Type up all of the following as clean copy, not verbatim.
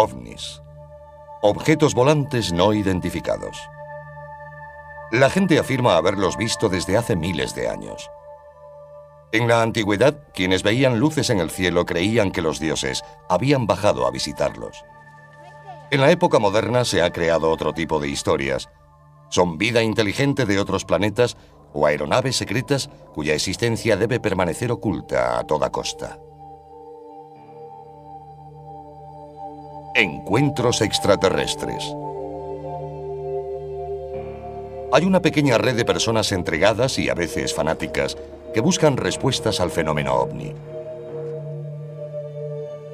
OVNIs. Objetos volantes no identificados. La gente afirma haberlos visto desde hace miles de años. En la antigüedad, quienes veían luces en el cielo creían que los dioses habían bajado a visitarlos. En la época moderna se ha creado otro tipo de historias. Son vida inteligente de otros planetas o aeronaves secretas cuya existencia debe permanecer oculta a toda costa. Encuentros extraterrestres. Hay una pequeña red de personas entregadas y a veces fanáticas que buscan respuestas al fenómeno ovni.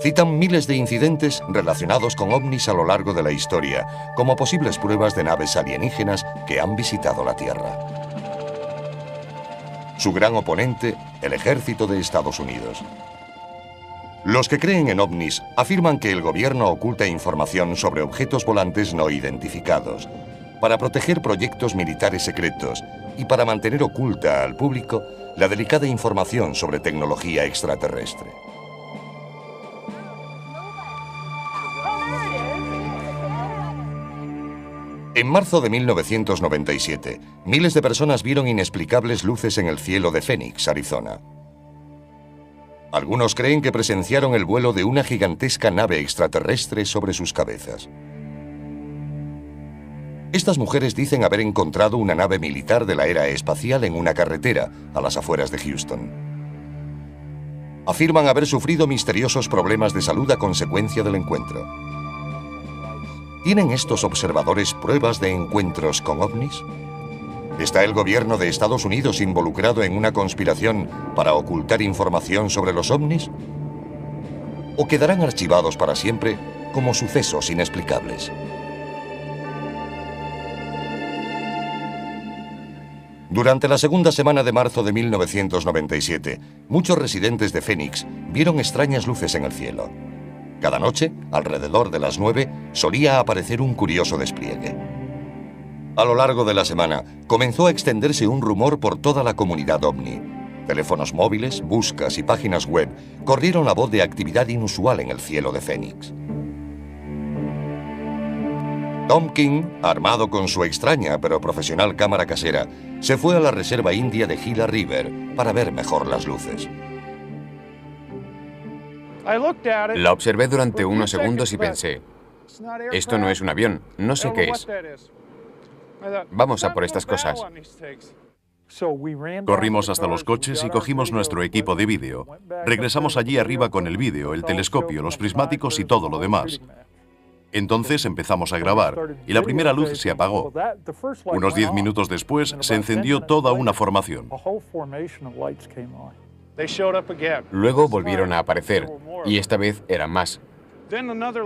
Citan miles de incidentes relacionados con ovnis a lo largo de la historia, como posibles pruebas de naves alienígenas que han visitado la Tierra. Su gran oponente, el ejército de Estados Unidos. Los que creen en ovnis afirman que el gobierno oculta información sobre objetos volantes no identificados, para proteger proyectos militares secretos y para mantener oculta al público la delicada información sobre tecnología extraterrestre. En marzo de 1997, miles de personas vieron inexplicables luces en el cielo de Phoenix, Arizona. Algunos creen que presenciaron el vuelo de una gigantesca nave extraterrestre sobre sus cabezas. Estas mujeres dicen haber encontrado una nave militar de la era espacial en una carretera a las afueras de Houston. Afirman haber sufrido misteriosos problemas de salud a consecuencia del encuentro. ¿Tienen estos observadores pruebas de encuentros con ovnis? ¿Está el gobierno de Estados Unidos involucrado en una conspiración para ocultar información sobre los ovnis? ¿O quedarán archivados para siempre como sucesos inexplicables? Durante la segunda semana de marzo de 1997, muchos residentes de Phoenix vieron extrañas luces en el cielo. Cada noche, alrededor de las 9, solía aparecer un curioso despliegue. A lo largo de la semana, comenzó a extenderse un rumor por toda la comunidad ovni. Teléfonos móviles, buscas y páginas web corrieron la voz de actividad inusual en el cielo de Phoenix. Tom King, armado con su extraña pero profesional cámara casera, se fue a la reserva india de Gila River para ver mejor las luces. La observé durante unos segundos y pensé, esto no es un avión, no sé qué es. Vamos a por estas cosas. Corrimos hasta los coches y cogimos nuestro equipo de vídeo. Regresamos allí arriba con el vídeo, el telescopio, los prismáticos y todo lo demás. Entonces empezamos a grabar y la primera luz se apagó. Unos 10 minutos después se encendió toda una formación. Luego volvieron a aparecer y esta vez eran más.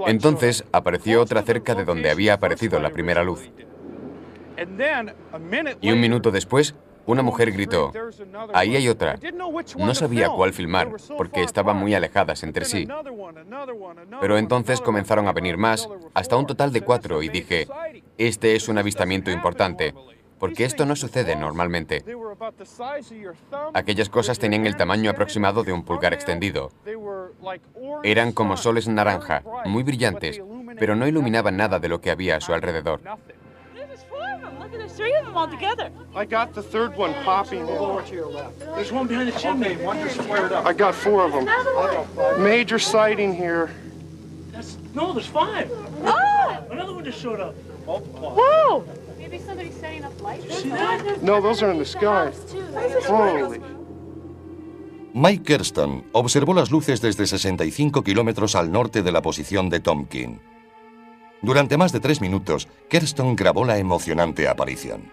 Entonces apareció otra cerca de donde había aparecido la primera luz. Y un minuto después, una mujer gritó, «Ahí hay otra». No sabía cuál filmar, porque estaban muy alejadas entre sí. Pero entonces comenzaron a venir más, hasta un total de 4, y dije, «Este es un avistamiento importante, porque esto no sucede normalmente». Aquellas cosas tenían el tamaño aproximado de un pulgar extendido. Eran como soles naranja, muy brillantes, pero no iluminaban nada de lo que había a su alrededor. There's 3 of them all together. I got the third one popping. There's one behind the chimney. One just squared up. I got 4 of them. Major sighting here. No, there's 5. Oh! Another one just showed up. Whoa! Maybe somebody's setting up lights. No, those are in the sky. Holy. Mike Kerston observó las luces desde 65 kilómetros al norte de la posición de Tom King. Durante más de 3 minutos, Kerston grabó la emocionante aparición.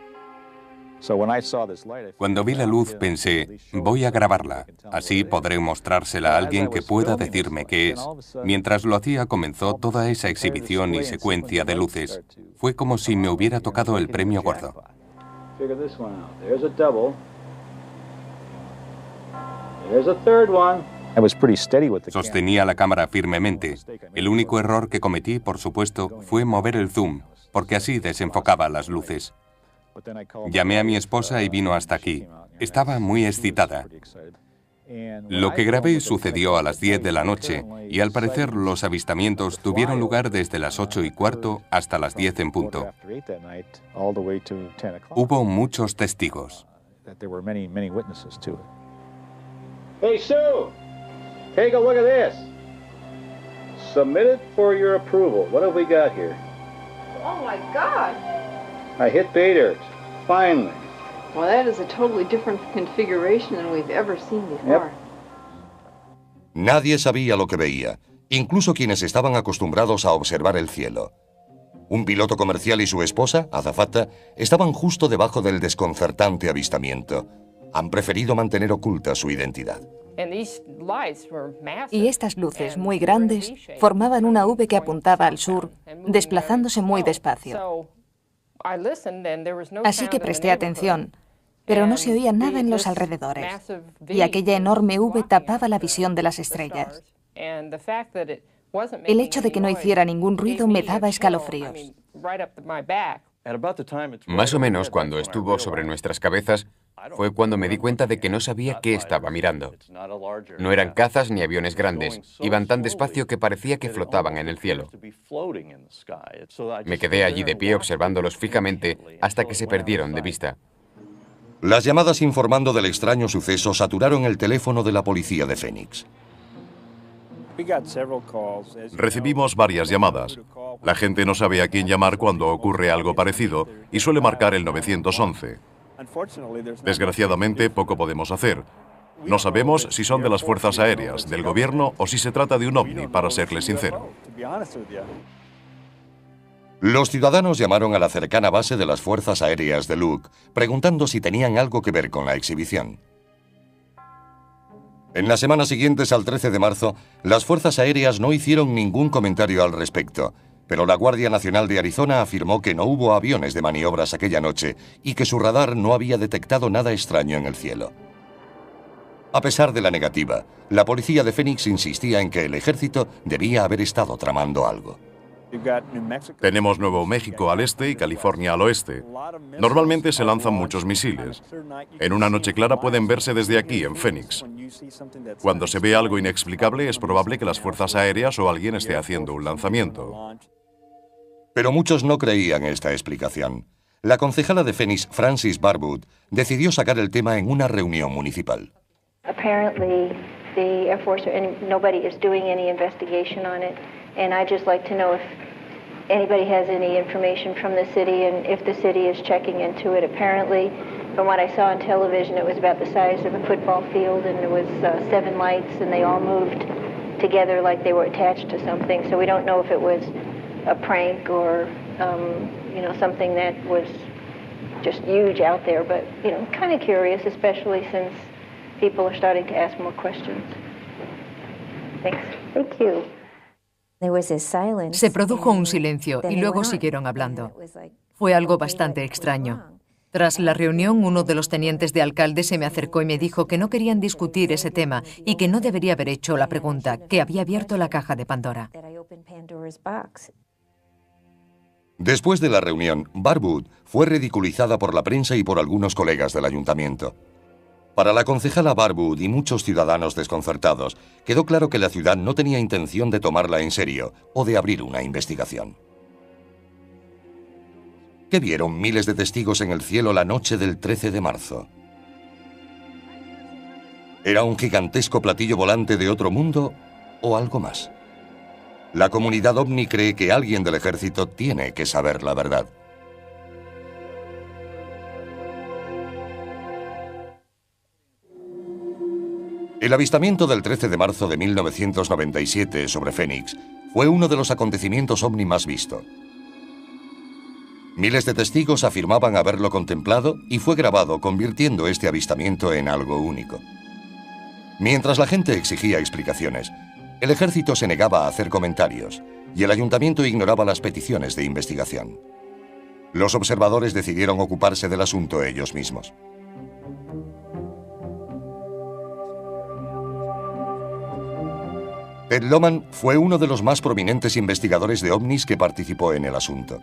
Cuando vi la luz pensé, voy a grabarla, así podré mostrársela a alguien que pueda decirme qué es. Mientras lo hacía comenzó toda esa exhibición y secuencia de luces. Fue como si me hubiera tocado el premio gordo. Sostenía la cámara firmemente. El único error que cometí, por supuesto, fue mover el zoom, porque así desenfocaba las luces. Llamé a mi esposa y vino hasta aquí. Estaba muy excitada. Lo que grabé sucedió a las 10 de la noche y al parecer los avistamientos tuvieron lugar desde las 8:15 hasta las 10 en punto. Hubo muchos testigos. Hey, Sue, take a look at this. Submitted for your approval. What have we got here? Oh my God! I hit pay dirt. Finally. Well, that is a totally different configuration than we've ever seen before. Nadie sabía lo que veía, incluso quienes estaban acostumbrados a observar el cielo. Un piloto comercial y su esposa, azafata, estaban justo debajo del desconcertante avistamiento. Han preferido mantener oculta su identidad. Y estas luces muy grandes formaban una V que apuntaba al sur, desplazándose muy despacio. Así que presté atención, pero no se oía nada en los alrededores, y aquella enorme V tapaba la visión de las estrellas. El hecho de que no hiciera ningún ruido me daba escalofríos. Más o menos cuando estuvo sobre nuestras cabezas, fue cuando me di cuenta de que no sabía qué estaba mirando. No eran cazas ni aviones grandes, iban tan despacio que parecía que flotaban en el cielo. Me quedé allí de pie observándolos fijamente hasta que se perdieron de vista. Las llamadas informando del extraño suceso saturaron el teléfono de la policía de Phoenix. Recibimos varias llamadas. La gente no sabe a quién llamar cuando ocurre algo parecido y suele marcar el 911. Desgraciadamente, poco podemos hacer. No sabemos si son de las fuerzas aéreas, del gobierno o si se trata de un ovni, para serles sincero. Los ciudadanos llamaron a la cercana base de las fuerzas aéreas de Luke, preguntando si tenían algo que ver con la exhibición. En las semanas siguientes al 13 de marzo, las fuerzas aéreas no hicieron ningún comentario al respecto, pero la Guardia Nacional de Arizona afirmó que no hubo aviones de maniobras aquella noche y que su radar no había detectado nada extraño en el cielo. A pesar de la negativa, la policía de Phoenix insistía en que el ejército debía haber estado tramando algo. Tenemos Nuevo México al este y California al oeste. Normalmente se lanzan muchos misiles. En una noche clara pueden verse desde aquí, en Phoenix. Cuando se ve algo inexplicable, es probable que las fuerzas aéreas o alguien esté haciendo un lanzamiento. Pero muchos no creían esta explicación. La concejala de Phoenix, Frances Barwood, decidió sacar el tema en una reunión municipal. Apparently, the Air Force and nobody is doing any investigation on it, and I'd just like to know if anybody has any information from the city and if the city is checking into it. Apparently, from what I saw on television, it was about the size of a football field, and there was 7 lights, and they all moved together like they were attached to something. So we don't know if it was a prank or, something that was just huge out there. But, kind of curious, especially since people are starting to ask more questions. Thanks. Thank you. Se produjo un silencio y luego siguieron hablando. Fue algo bastante extraño. Tras la reunión, uno de los tenientes de alcalde se me acercó y me dijo que no querían discutir ese tema y que no debería haber hecho la pregunta, que había abierto la caja de Pandora. Después de la reunión, Barwood fue ridiculizada por la prensa y por algunos colegas del ayuntamiento. Para la concejala Barwood y muchos ciudadanos desconcertados, quedó claro que la ciudad no tenía intención de tomarla en serio o de abrir una investigación. ¿Qué vieron miles de testigos en el cielo la noche del 13 de marzo? ¿Era un gigantesco platillo volante de otro mundo o algo más? La comunidad ovni cree que alguien del ejército tiene que saber la verdad. El avistamiento del 13 de marzo de 1997 sobre Phoenix fue uno de los acontecimientos ovni más visto. Miles de testigos afirmaban haberlo contemplado y fue grabado, convirtiendo este avistamiento en algo único. Mientras la gente exigía explicaciones, el ejército se negaba a hacer comentarios y el ayuntamiento ignoraba las peticiones de investigación. Los observadores decidieron ocuparse del asunto ellos mismos. Ted Lohman fue uno de los más prominentes investigadores de ovnis que participó en el asunto.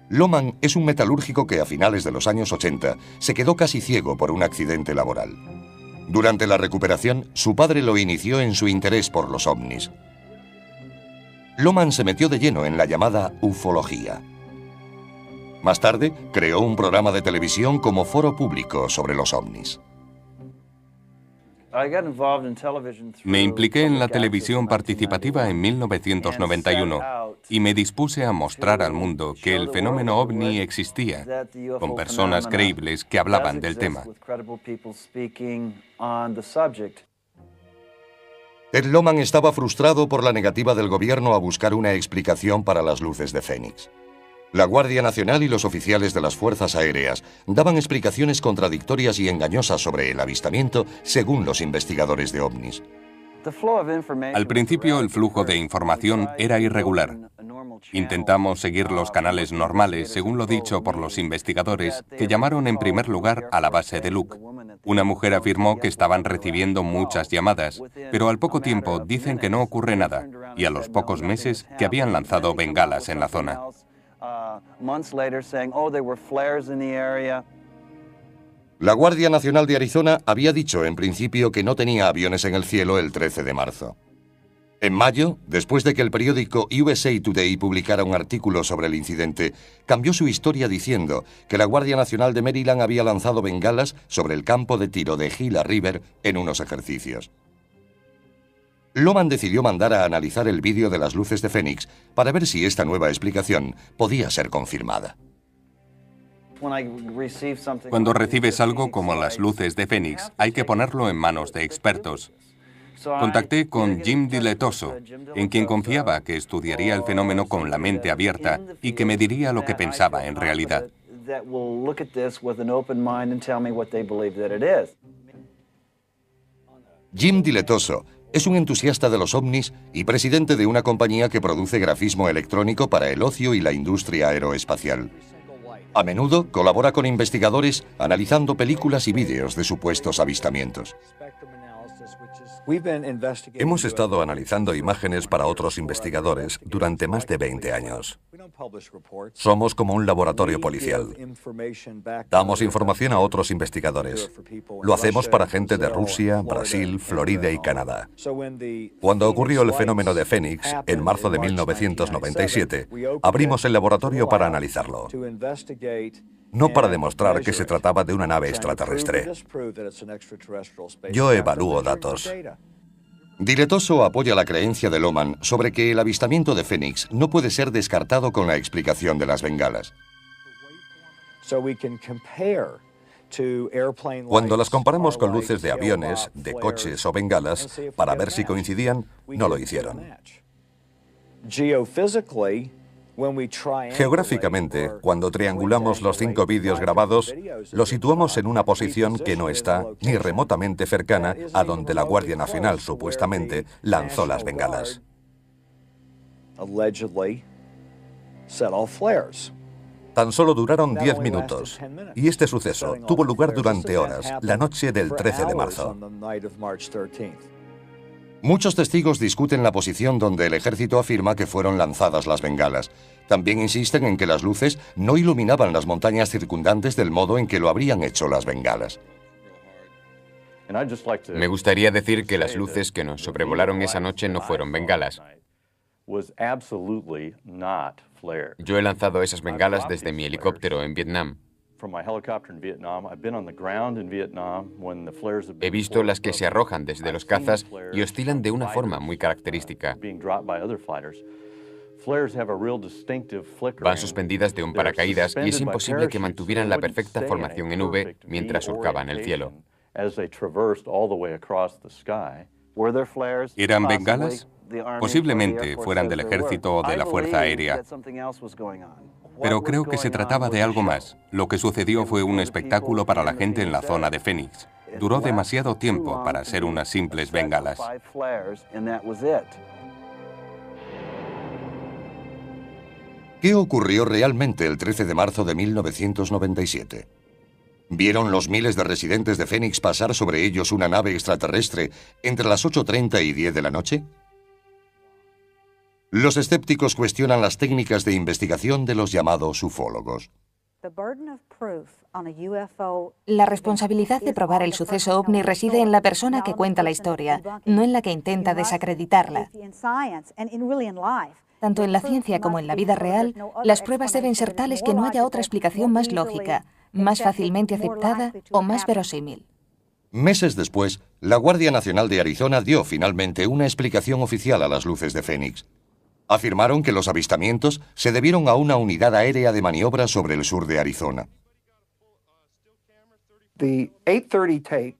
Lohman es un metalúrgico que a finales de los años 80 se quedó casi ciego por un accidente laboral. Durante la recuperación, su padre lo inició en su interés por los ovnis. Lohmann se metió de lleno en la llamada ufología. Más tarde, creó un programa de televisión como foro público sobre los ovnis. Me impliqué en la televisión participativa en 1991 y me dispuse a mostrar al mundo que el fenómeno ovni existía, con personas creíbles que hablaban del tema. Ed Lohmann estaba frustrado por la negativa del gobierno a buscar una explicación para las luces de Fénix. La Guardia Nacional y los oficiales de las Fuerzas Aéreas daban explicaciones contradictorias y engañosas sobre el avistamiento según los investigadores de ovnis. Al principio el flujo de información era irregular. Intentamos seguir los canales normales, según lo dicho por los investigadores, que llamaron en primer lugar a la base de Luke. Una mujer afirmó que estaban recibiendo muchas llamadas, pero al poco tiempo dicen que no ocurre nada, y a los pocos meses que habían lanzado bengalas en la zona. La Guardia Nacional de Arizona había dicho en principio que no tenía aviones en el cielo el 13 de marzo. En mayo, después de que el periódico USA Today publicara un artículo sobre el incidente, cambió su historia diciendo que la Guardia Nacional de Maryland había lanzado bengalas sobre el campo de tiro de Gila River en unos ejercicios. Lohmann decidió mandar a analizar el vídeo de las luces de Fénix para ver si esta nueva explicación podía ser confirmada. Cuando recibes algo como las luces de Fénix, hay que ponerlo en manos de expertos. Contacté con Jim Diletoso, en quien confiaba que estudiaría el fenómeno con la mente abierta y que me diría lo que pensaba en realidad. Jim Diletoso es un entusiasta de los ovnis y presidente de una compañía que produce grafismo electrónico para el ocio y la industria aeroespacial. A menudo colabora con investigadores analizando películas y vídeos de supuestos avistamientos. Hemos estado analizando imágenes para otros investigadores durante más de 20 años. Somos como un laboratorio policial. Damos información a otros investigadores. Lo hacemos para gente de Rusia, Brasil, Florida y Canadá. Cuando ocurrió el fenómeno de Fénix, en marzo de 1997, abrimos el laboratorio para analizarlo. No para demostrar que se trataba de una nave extraterrestre. Yo evalúo datos. Diletoso apoya la creencia de Lohmann sobre que el avistamiento de Fénix no puede ser descartado con la explicación de las bengalas. Cuando las comparamos con luces de aviones, de coches o bengalas, para ver si coincidían, no lo hicieron. Geográficamente, cuando triangulamos los 5 vídeos grabados, lo situamos en una posición que no está ni remotamente cercana a donde la Guardia Nacional supuestamente lanzó las bengalas. Tan solo duraron 10 minutos, y este suceso tuvo lugar durante horas, la noche del 13 de marzo. Muchos testigos discuten la posición donde el ejército afirma que fueron lanzadas las bengalas. También insisten en que las luces no iluminaban las montañas circundantes del modo en que lo habrían hecho las bengalas. Me gustaría decir que las luces que nos sobrevolaron esa noche no fueron bengalas. Yo he lanzado esas bengalas desde mi helicóptero en Vietnam. He visto las que se arrojan desde los cazas y oscilan de una forma muy característica. Van suspendidas de un paracaídas y es imposible que mantuvieran la perfecta formación en V mientras surcaban el cielo. ¿Eran bengalas? Posiblemente fueran del ejército o de la Fuerza Aérea. Pero creo que se trataba de algo más. Lo que sucedió fue un espectáculo para la gente en la zona de Fénix. Duró demasiado tiempo para ser unas simples bengalas. ¿Qué ocurrió realmente el 13 de marzo de 1997? ¿Vieron los miles de residentes de Fénix pasar sobre ellos una nave extraterrestre entre las 8:30 y 10 de la noche? Los escépticos cuestionan las técnicas de investigación de los llamados ufólogos. La responsabilidad de probar el suceso ovni reside en la persona que cuenta la historia, no en la que intenta desacreditarla. Tanto en la ciencia como en la vida real, las pruebas deben ser tales que no haya otra explicación más lógica, más fácilmente aceptada o más verosímil. Meses después, la Guardia Nacional de Arizona dio finalmente una explicación oficial a las luces de Fénix. Afirmaron que los avistamientos se debieron a una unidad aérea de maniobra sobre el sur de Arizona.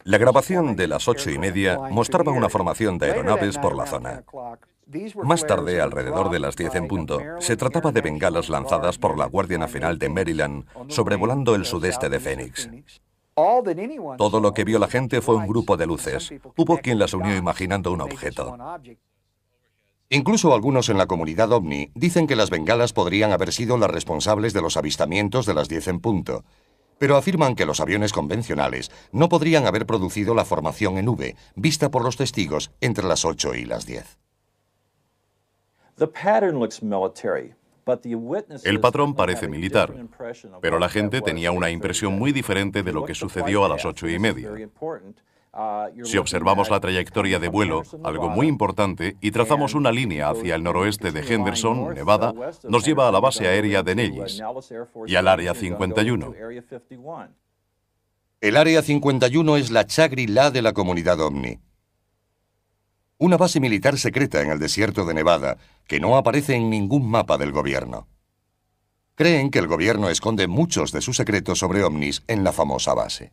La grabación de las 8:30 mostraba una formación de aeronaves por la zona. Más tarde, alrededor de las 10 en punto, se trataba de bengalas lanzadas por la Guardia Nacional de Maryland sobrevolando el sudeste de Phoenix. Todo lo que vio la gente fue un grupo de luces. Hubo quien las unió imaginando un objeto. Incluso algunos en la comunidad ovni dicen que las bengalas podrían haber sido las responsables de los avistamientos de las 10 en punto, pero afirman que los aviones convencionales no podrían haber producido la formación en V, vista por los testigos entre las 8 y las 10. El patrón parece militar, pero la gente tenía una impresión muy diferente de lo que sucedió a las 8:30. Si observamos la trayectoria de vuelo, algo muy importante, y trazamos una línea hacia el noroeste de Henderson, Nevada, nos lleva a la base aérea de Nellis y al Área 51. El Área 51 es la Shangri-La de la comunidad ovni. Una base militar secreta en el desierto de Nevada que no aparece en ningún mapa del gobierno. Creen que el gobierno esconde muchos de sus secretos sobre ovnis en la famosa base.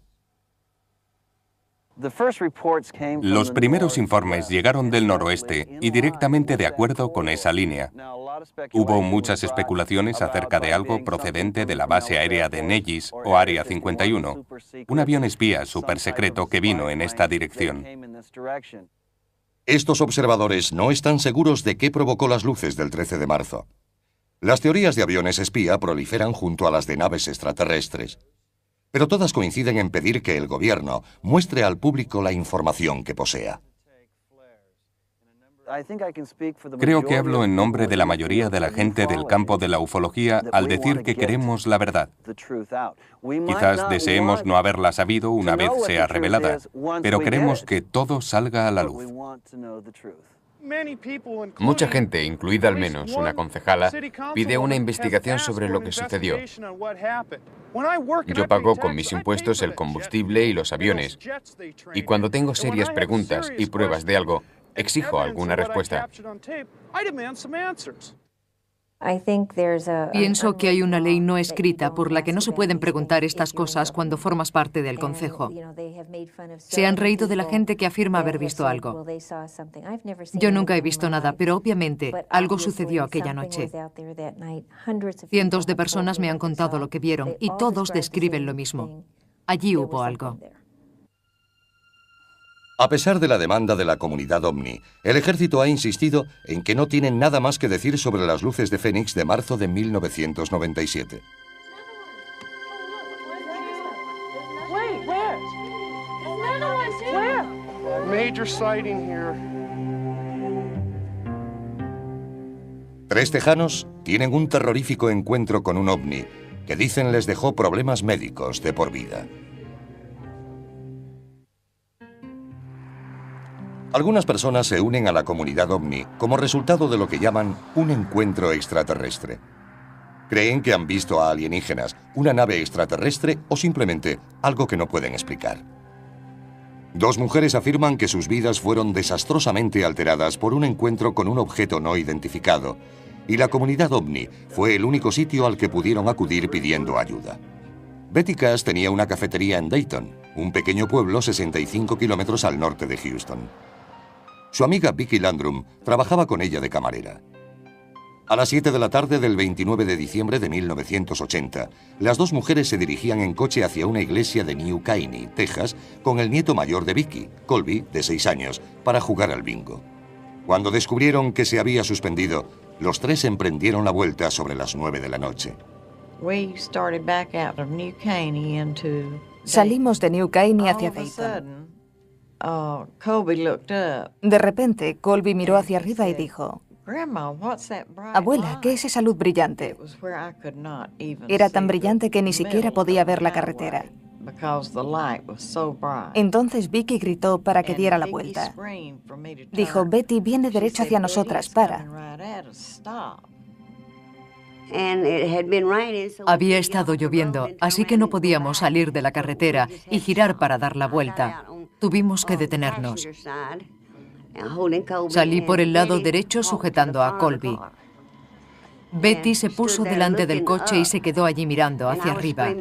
Los primeros informes llegaron del noroeste y directamente de acuerdo con esa línea. Hubo muchas especulaciones acerca de algo procedente de la base aérea de Nellis o Área 51, un avión espía supersecreto que vino en esta dirección. Estos observadores no están seguros de qué provocó las luces del 13 de marzo. Las teorías de aviones espía proliferan junto a las de naves extraterrestres, pero todas coinciden en pedir que el gobierno muestre al público la información que posea. Creo que hablo en nombre de la mayoría de la gente del campo de la ufología al decir que queremos la verdad. Quizás deseemos no haberla sabido una vez sea revelada, pero queremos que todo salga a la luz. Mucha gente, incluida al menos una concejala, pide una investigación sobre lo que sucedió. Yo pago con mis impuestos el combustible y los aviones, y cuando tengo serias preguntas y pruebas de algo, exijo alguna respuesta. Pienso que hay una ley no escrita por la que no se pueden preguntar estas cosas cuando formas parte del concejo. Se han reído de la gente que afirma haber visto algo. Yo nunca he visto nada, pero obviamente algo sucedió aquella noche. Cientos de personas me han contado lo que vieron y todos describen lo mismo. Allí hubo algo. A pesar de la demanda de la comunidad ovni, el ejército ha insistido en que no tienen nada más que decir sobre las luces de Fénix de marzo de 1997. Major sighting here. 3 tejanos tienen un terrorífico encuentro con un ovni que dicen les dejó problemas médicos de por vida. Algunas personas se unen a la comunidad ovni como resultado de lo que llaman un encuentro extraterrestre. Creen que han visto a alienígenas, una nave extraterrestre o simplemente algo que no pueden explicar. 2 mujeres afirman que sus vidas fueron desastrosamente alteradas por un encuentro con un objeto no identificado, y la comunidad ovni fue el único sitio al que pudieron acudir pidiendo ayuda. Betty Cass tenía una cafetería en Dayton, un pequeño pueblo 65 kilómetros al norte de Houston. Su amiga Vicky Landrum trabajaba con ella de camarera. A las 7 de la tarde del 29 de diciembre de 1980, las 2 mujeres se dirigían en coche hacia una iglesia de New Caney, Texas, con el nieto mayor de Vicky, Colby, de 6 años, para jugar al bingo. Cuando descubrieron que se había suspendido, los 3 emprendieron la vuelta sobre las 9 de la noche. Salimos de New Caney hacia Dayton. De repente, Colby miró hacia arriba y dijo, Abuela, ¿qué es esa luz brillante? Era tan brillante que ni siquiera podía ver la carretera. Entonces Vicky gritó para que diera la vuelta. Dijo, Betty, viene derecho hacia nosotras, para. Había estado lloviendo, así que no podíamos salir de la carretera y girar para dar la vuelta. Tuvimos que detenernos. Salí por el lado derecho sujetando a Colby. Betty se puso delante del coche y se quedó allí mirando hacia arriba.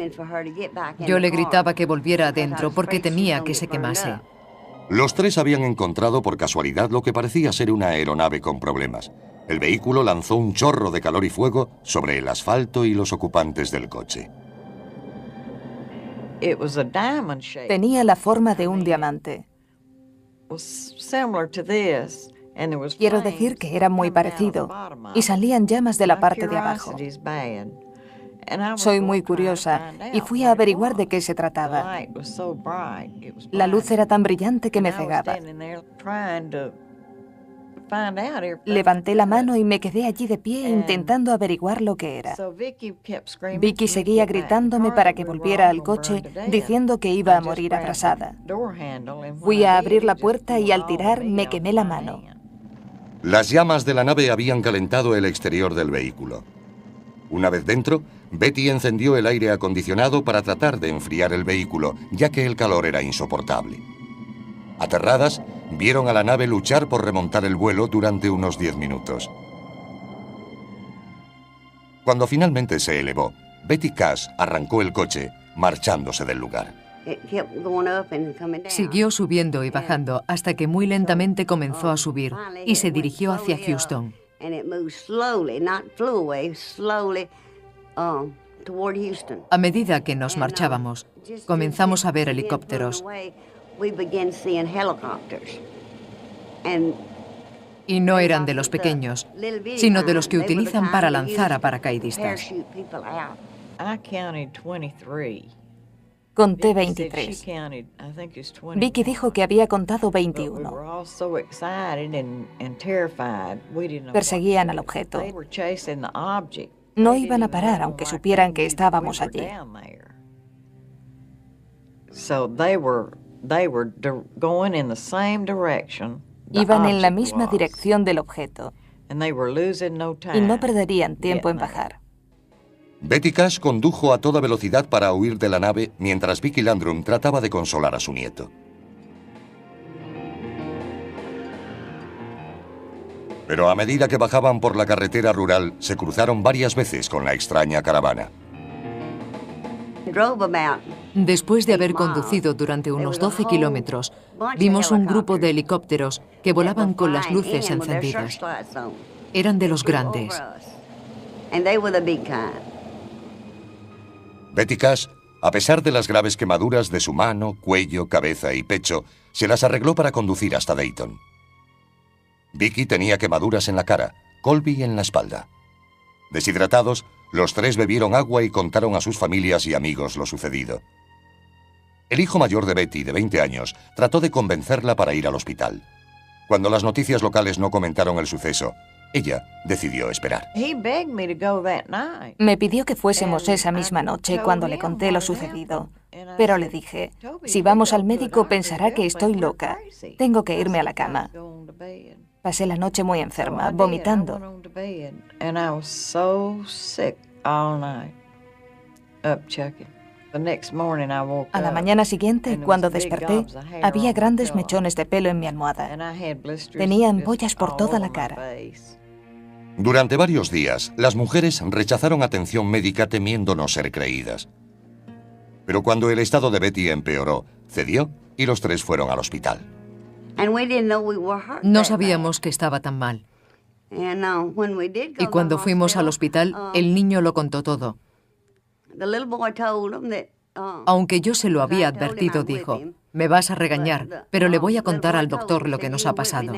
Yo le gritaba que volviera adentro porque temía que se quemase. Los tres habían encontrado por casualidad lo que parecía ser una aeronave con problemas. El vehículo lanzó un chorro de calor y fuego sobre el asfalto y los ocupantes del coche. Tenía la forma de un diamante. Quiero decir que era muy parecido, y salían llamas de la parte de abajo. Soy muy curiosa y fui a averiguar de qué se trataba. La luz era tan brillante que me cegaba. Levanté la mano y me quedé allí de pie intentando averiguar lo que era. Vicky seguía gritándome para que volviera al coche, diciendo que iba a morir abrasada. Fui a abrir la puerta y al tirar me quemé la mano. Las llamas de la nave habían calentado el exterior del vehículo. Una vez dentro, Betty encendió el aire acondicionado para tratar de enfriar el vehículo, ya que el calor era insoportable. Aterradas, vieron a la nave luchar por remontar el vuelo durante unos 10 minutos. Cuando finalmente se elevó, Betty Cash arrancó el coche, marchándose del lugar. Siguió subiendo y bajando hasta que muy lentamente comenzó a subir y se dirigió hacia Houston. A medida que nos marchábamos, comenzamos a ver helicópteros. Y no eran de los pequeños, sino de los que utilizan para lanzar a paracaidistas. Conté 23. Vicky dijo que había contado 21. Perseguían al objeto. No iban a parar aunque supieran que estábamos allí. Iban en la misma dirección del objeto y no perderían tiempo en bajar. Betty Cash condujo a toda velocidad para huir de la nave mientras Vicky Landrum trataba de consolar a su nieto. Pero a medida que bajaban por la carretera rural, se cruzaron varias veces con la extraña caravana. Después de haber conducido durante unos 12 kilómetros, vimos un grupo de helicópteros que volaban con las luces encendidas. Eran de los grandes. Betty Cash, a pesar de las graves quemaduras de su mano, cuello, cabeza y pecho, se las arregló para conducir hasta Dayton. Vicky tenía quemaduras en la cara, Colby en la espalda. Deshidratados, los tres bebieron agua y contaron a sus familias y amigos lo sucedido. El hijo mayor de Betty, de 20 años, trató de convencerla para ir al hospital. Cuando las noticias locales no comentaron el suceso, ella decidió esperar. Me pidió que fuésemos esa misma noche cuando le conté lo sucedido. Pero le dije, si vamos al médico pensará que estoy loca. Tengo que irme a la cama. Pasé la noche muy enferma, vomitando. A la mañana siguiente, cuando desperté, había grandes mechones de pelo en mi almohada. Tenía ampollas por toda la cara. Durante varios días, las mujeres rechazaron atención médica temiendo no ser creídas. Pero cuando el estado de Betty empeoró, cedió y los tres fueron al hospital. No sabíamos que estaba tan mal. Y cuando fuimos al hospital, el niño lo contó todo. Aunque yo se lo había advertido, dijo, me vas a regañar, pero le voy a contar al doctor lo que nos ha pasado.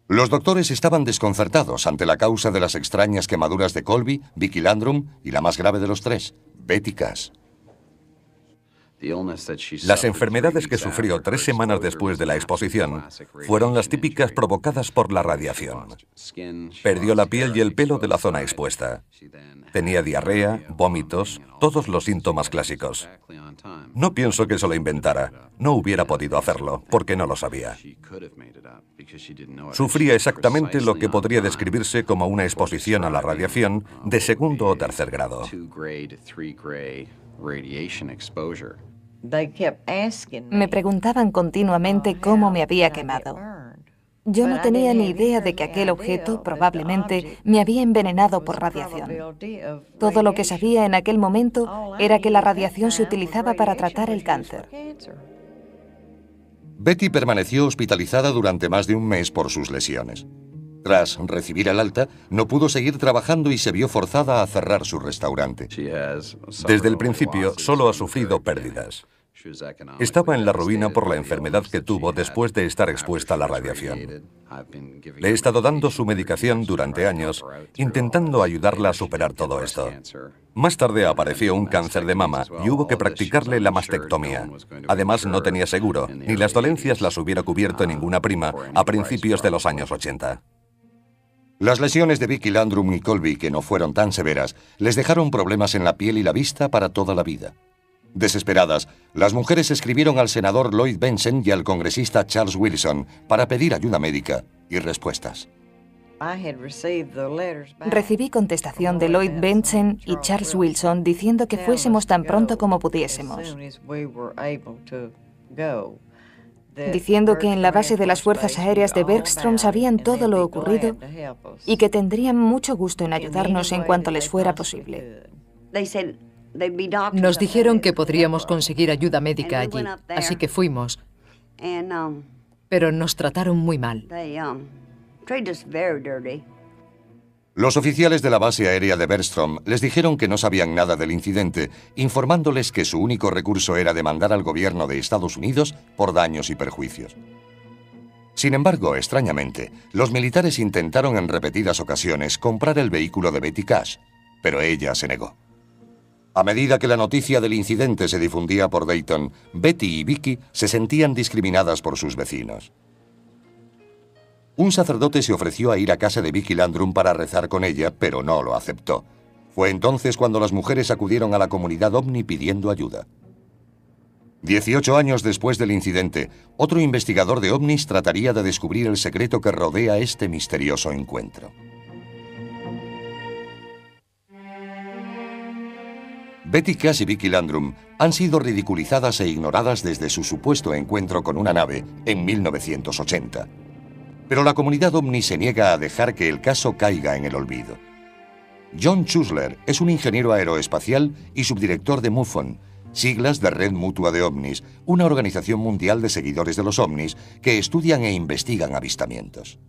Los doctores estaban desconcertados ante la causa de las extrañas quemaduras de Colby, Vicky Landrum y la más grave de los tres, Betty Cash. Las enfermedades que sufrió 3 semanas después de la exposición fueron las típicas provocadas por la radiación. Perdió la piel y el pelo de la zona expuesta. Tenía diarrea, vómitos, todos los síntomas clásicos. No pienso que se lo inventara. No hubiera podido hacerlo, porque no lo sabía. Sufría exactamente lo que podría describirse como una exposición a la radiación de 2º o 3er grado. Me preguntaban continuamente cómo me había quemado. Yo no tenía ni idea de que aquel objeto, probablemente, me había envenenado por radiación. Todo lo que sabía en aquel momento era que la radiación se utilizaba para tratar el cáncer. Betty permaneció hospitalizada durante más de un mes por sus lesiones. Tras recibir el alta, no pudo seguir trabajando y se vio forzada a cerrar su restaurante. Desde el principio, solo ha sufrido pérdidas. Estaba en la ruina por la enfermedad que tuvo después de estar expuesta a la radiación. Le he estado dando su medicación durante años, intentando ayudarla a superar todo esto. Más tarde apareció un cáncer de mama y hubo que practicarle la mastectomía. Además, no tenía seguro, ni las dolencias las hubiera cubierto ninguna prima a principios de los años 80. Las lesiones de Vicky Landrum y Colby, que no fueron tan severas, les dejaron problemas en la piel y la vista para toda la vida. Desesperadas, las mujeres escribieron al senador Lloyd Bentsen y al congresista Charles Wilson para pedir ayuda médica y respuestas. Recibí contestación de Lloyd Bentsen y Charles Wilson diciendo que fuésemos tan pronto como pudiésemos. Diciendo que en la base de las Fuerzas Aéreas de Bergstrom sabían todo lo ocurrido y que tendrían mucho gusto en ayudarnos en cuanto les fuera posible. Nos dijeron que podríamos conseguir ayuda médica allí, así que fuimos. Pero nos trataron muy mal. Los oficiales de la base aérea de Bergstrom les dijeron que no sabían nada del incidente, informándoles que su único recurso era demandar al gobierno de Estados Unidos por daños y perjuicios. Sin embargo, extrañamente, los militares intentaron en repetidas ocasiones comprar el vehículo de Betty Cash, pero ella se negó. A medida que la noticia del incidente se difundía por Dayton, Betty y Vicky se sentían discriminadas por sus vecinos. Un sacerdote se ofreció a ir a casa de Vicky Landrum para rezar con ella, pero no lo aceptó. Fue entonces cuando las mujeres acudieron a la comunidad ovni pidiendo ayuda. 18 años después del incidente, otro investigador de ovnis trataría de descubrir el secreto que rodea este misterioso encuentro. Betty Cash y Vicky Landrum han sido ridiculizadas e ignoradas desde su supuesto encuentro con una nave en 1980. Pero la comunidad ovni se niega a dejar que el caso caiga en el olvido. John Chusler es un ingeniero aeroespacial y subdirector de MUFON, siglas de Red Mutua de OVNIs, una organización mundial de seguidores de los ovnis que estudian e investigan avistamientos.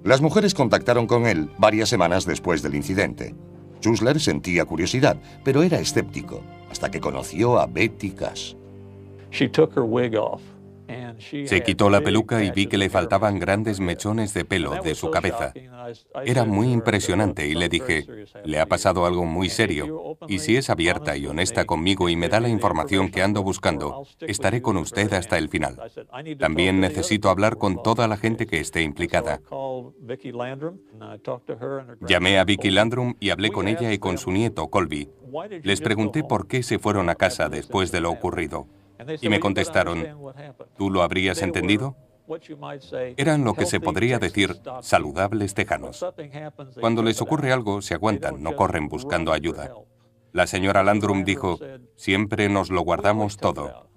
Las mujeres contactaron con él varias semanas después del incidente. Chusler sentía curiosidad, pero era escéptico, hasta que conoció a Betty Cash. Se quitó la peluca y vi que le faltaban grandes mechones de pelo de su cabeza. Era muy impresionante y le dije, le ha pasado algo muy serio, y si es abierta y honesta conmigo y me da la información que ando buscando, estaré con usted hasta el final. También necesito hablar con toda la gente que esté implicada. Llamé a Vicky Landrum y hablé con ella y con su nieto, Colby. Les pregunté por qué se fueron a casa después de lo ocurrido. Y me contestaron, ¿tú lo habrías entendido? Eran lo que se podría decir saludables tejanos. Cuando les ocurre algo, se aguantan, no corren buscando ayuda. La señora Landrum dijo, siempre nos lo guardamos todo.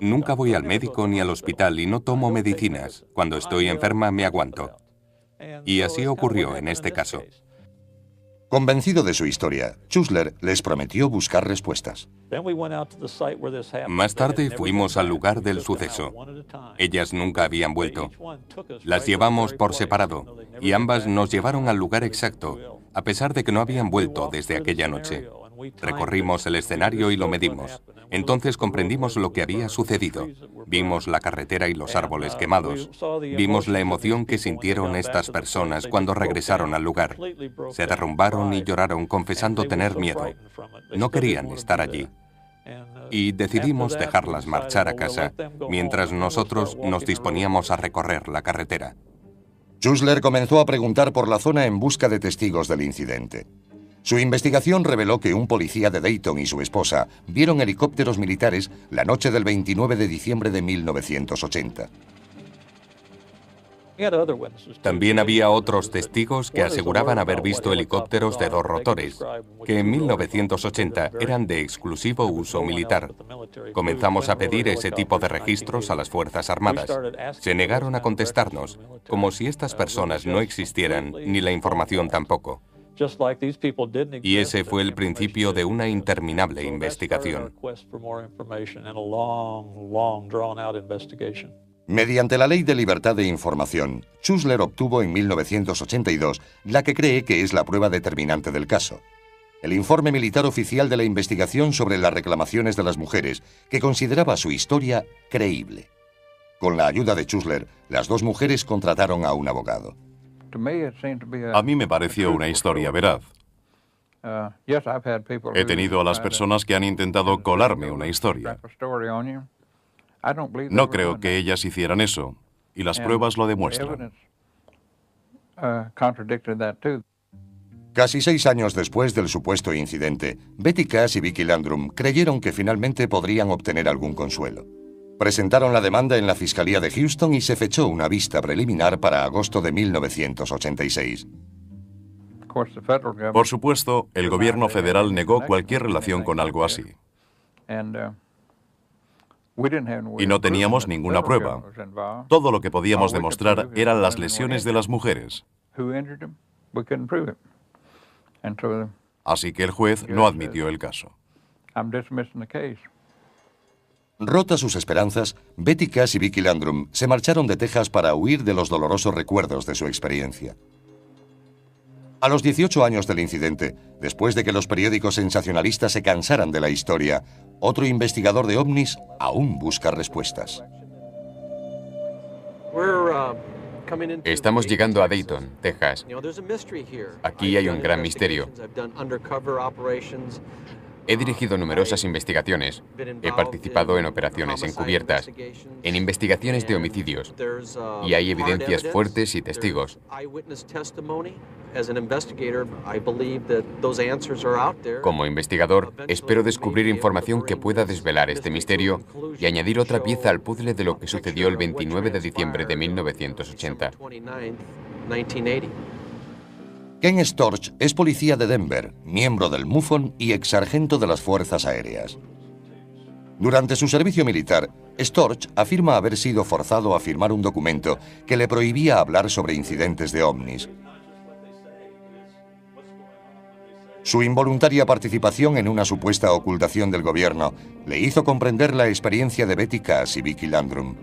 Nunca voy al médico ni al hospital y no tomo medicinas. Cuando estoy enferma me aguanto. Y así ocurrió en este caso. Convencido de su historia, Chusler les prometió buscar respuestas. Más tarde fuimos al lugar del suceso. Ellas nunca habían vuelto. Las llevamos por separado y ambas nos llevaron al lugar exacto, a pesar de que no habían vuelto desde aquella noche. Recorrimos el escenario y lo medimos. Entonces comprendimos lo que había sucedido. Vimos la carretera y los árboles quemados. Vimos la emoción que sintieron estas personas cuando regresaron al lugar. Se derrumbaron y lloraron confesando tener miedo. No querían estar allí. y decidimos dejarlas marchar a casa mientras nosotros nos disponíamos a recorrer la carretera. Chusler comenzó a preguntar por la zona en busca de testigos del incidente. Su investigación reveló que un policía de Dayton y su esposa vieron helicópteros militares la noche del 29 de diciembre de 1980. También había otros testigos que aseguraban haber visto helicópteros de 2 rotores, que en 1980 eran de exclusivo uso militar. Comenzamos a pedir ese tipo de registros a las Fuerzas Armadas. Se negaron a contestarnos, como si estas personas no existieran, ni la información tampoco. Y ese fue el principio de una interminable investigación. Mediante la Ley de Libertad de Información, Chusler obtuvo en 1982 la que cree que es la prueba determinante del caso: el informe militar oficial de la investigación sobre las reclamaciones de las mujeres, que consideraba su historia creíble. Con la ayuda de Chusler, las 2 mujeres contrataron a un abogado. A mí me pareció una historia veraz. He tenido a las personas que han intentado colarme una historia. No creo que ellas hicieran eso, y las pruebas lo demuestran. Casi 6 años después del supuesto incidente, Betty Cash y Vicky Landrum creyeron que finalmente podrían obtener algún consuelo. Presentaron la demanda en la Fiscalía de Houston y se fechó una vista preliminar para agosto de 1986. Por supuesto, el gobierno federal negó cualquier relación con algo así. Y no teníamos ninguna prueba. Todo lo que podíamos demostrar eran las lesiones de las mujeres. Así que el juez no admitió el caso. Rotas sus esperanzas, Betty Cash y Vicky Landrum se marcharon de Texas para huir de los dolorosos recuerdos de su experiencia. A los 18 años del incidente, después de que los periódicos sensacionalistas se cansaran de la historia, otro investigador de ovnis aún busca respuestas. Estamos llegando a Dayton, Texas. Aquí hay un gran misterio. He dirigido numerosas investigaciones. He participado en operaciones encubiertas, en investigaciones de homicidios, y hay evidencias fuertes y testigos. Como investigador, espero descubrir información que pueda desvelar este misterio y añadir otra pieza al puzzle de lo que sucedió el 29 de diciembre de 1980. Ken Storch es policía de Denver, miembro del MUFON y exsargento de las Fuerzas Aéreas. Durante su servicio militar, Storch afirma haber sido forzado a firmar un documento que le prohibía hablar sobre incidentes de ovnis. Su involuntaria participación en una supuesta ocultación del gobierno le hizo comprender la experiencia de Betty Cash y Vicky Landrum.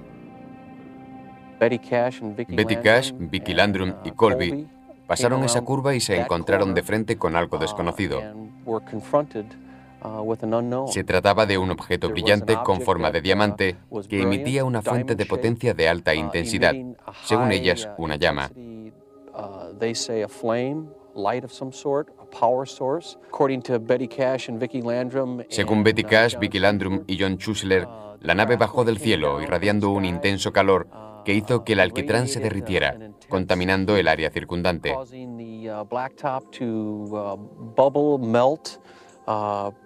Betty Cash, Vicky Landrum y Colby pasaron esa curva y se encontraron de frente con algo desconocido. Se trataba de un objeto brillante con forma de diamante que emitía una fuente de potencia de alta intensidad, según ellas, una llama. Según Betty Cash, Vicky Landrum y John Chusler, la nave bajó del cielo irradiando un intenso calor que hizo que el alquitrán se derritiera, contaminando el área circundante.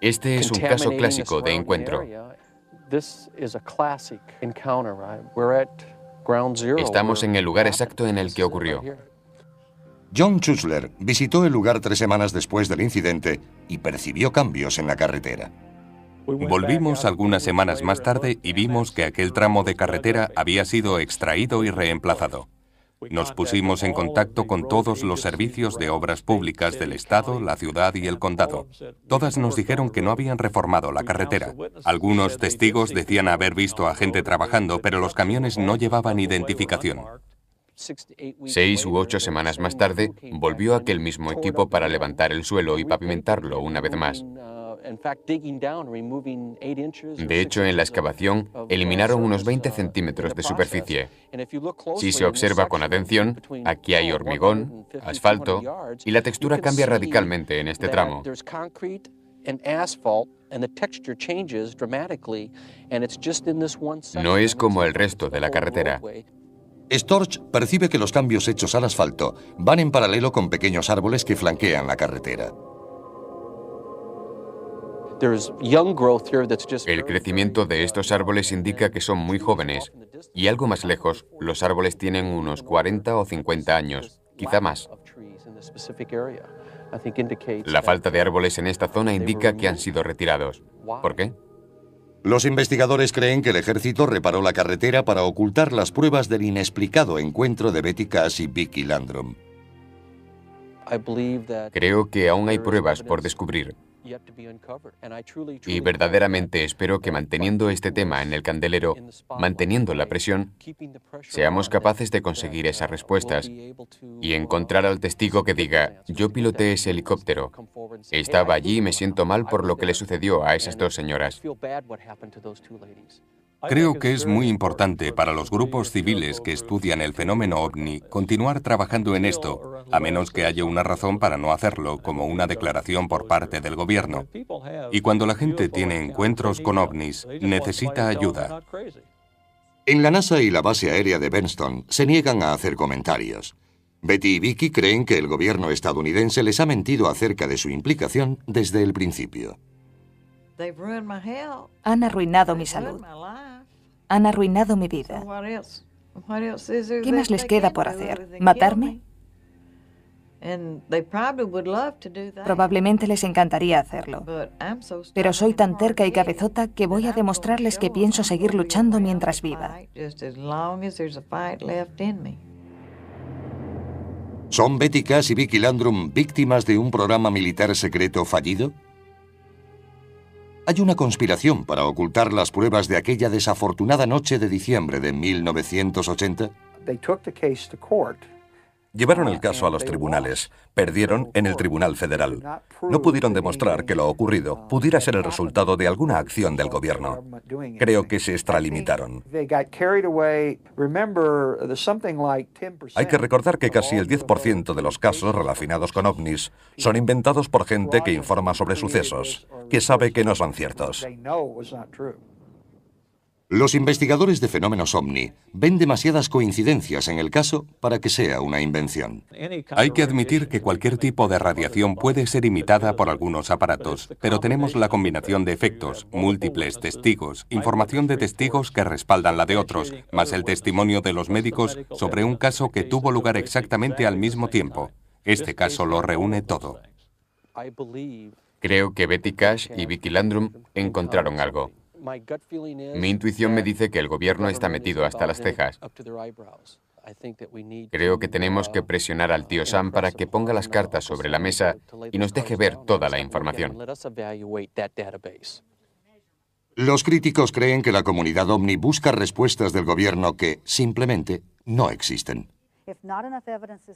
Este es un caso clásico de encuentro. Estamos en el lugar exacto en el que ocurrió. John Chusler visitó el lugar 3 semanas después del incidente y percibió cambios en la carretera. Volvimos algunas semanas más tarde y vimos que aquel tramo de carretera había sido extraído y reemplazado. Nos pusimos en contacto con todos los servicios de obras públicas del estado, la ciudad y el condado. Todas nos dijeron que no habían reformado la carretera. Algunos testigos decían haber visto a gente trabajando, pero los camiones no llevaban identificación. 6 u 8 semanas más tarde, volvió aquel mismo equipo para levantar el suelo y pavimentarlo una vez más. De hecho, en la excavación, eliminaron unos 20 centímetros de superficie. Si se observa con atención, aquí hay hormigón, asfalto, y la textura cambia radicalmente en este tramo. No es como el resto de la carretera. Storch percibe que los cambios hechos al asfalto van en paralelo con pequeños árboles que flanquean la carretera. El crecimiento de estos árboles indica que son muy jóvenes, y algo más lejos, los árboles tienen unos 40 o 50 años, quizá más. La falta de árboles en esta zona indica que han sido retirados. ¿Por qué? Los investigadores creen que el ejército reparó la carretera para ocultar las pruebas del inexplicado encuentro de Betty Cash y Vicki Landrum. Creo que aún hay pruebas por descubrir. Y verdaderamente espero que manteniendo este tema en el candelero, manteniendo la presión, seamos capaces de conseguir esas respuestas y encontrar al testigo que diga: yo piloté ese helicóptero, estaba allí y me siento mal por lo que le sucedió a esas dos señoras. Creo que es muy importante para los grupos civiles que estudian el fenómeno ovni continuar trabajando en esto, a menos que haya una razón para no hacerlo, como una declaración por parte del gobierno. Y cuando la gente tiene encuentros con ovnis, necesita ayuda. En la NASA y la base aérea de Benston se niegan a hacer comentarios. Betty y Vicki creen que el gobierno estadounidense les ha mentido acerca de su implicación desde el principio. Han arruinado mi salud. Han arruinado mi vida. ¿Qué más les queda por hacer? ¿Matarme? Probablemente les encantaría hacerlo. Pero soy tan terca y cabezota que voy a demostrarles que pienso seguir luchando mientras viva. ¿Son Betty Cash y Vicki Landrum víctimas de un programa militar secreto fallido? Hay una conspiración para ocultar las pruebas de aquella desafortunada noche de diciembre de 1980. Llevaron el caso a los tribunales. Perdieron en el Tribunal Federal. No pudieron demostrar que lo ocurrido pudiera ser el resultado de alguna acción del gobierno. Creo que se extralimitaron. Hay que recordar que casi el 10% de los casos relacionados con ovnis son inventados por gente que informa sobre sucesos, que sabe que no son ciertos. Los investigadores de fenómenos ovni ven demasiadas coincidencias en el caso para que sea una invención. Hay que admitir que cualquier tipo de radiación puede ser imitada por algunos aparatos, pero tenemos la combinación de efectos, múltiples testigos, información de testigos que respaldan la de otros, más el testimonio de los médicos sobre un caso que tuvo lugar exactamente al mismo tiempo. Este caso lo reúne todo. Creo que Betty Cash y Vicki Landrum encontraron algo. Mi intuición me dice que el gobierno está metido hasta las cejas. Creo que tenemos que presionar al tío Sam para que ponga las cartas sobre la mesa y nos deje ver toda la información. Los críticos creen que la comunidad ovni busca respuestas del gobierno que simplemente no existen.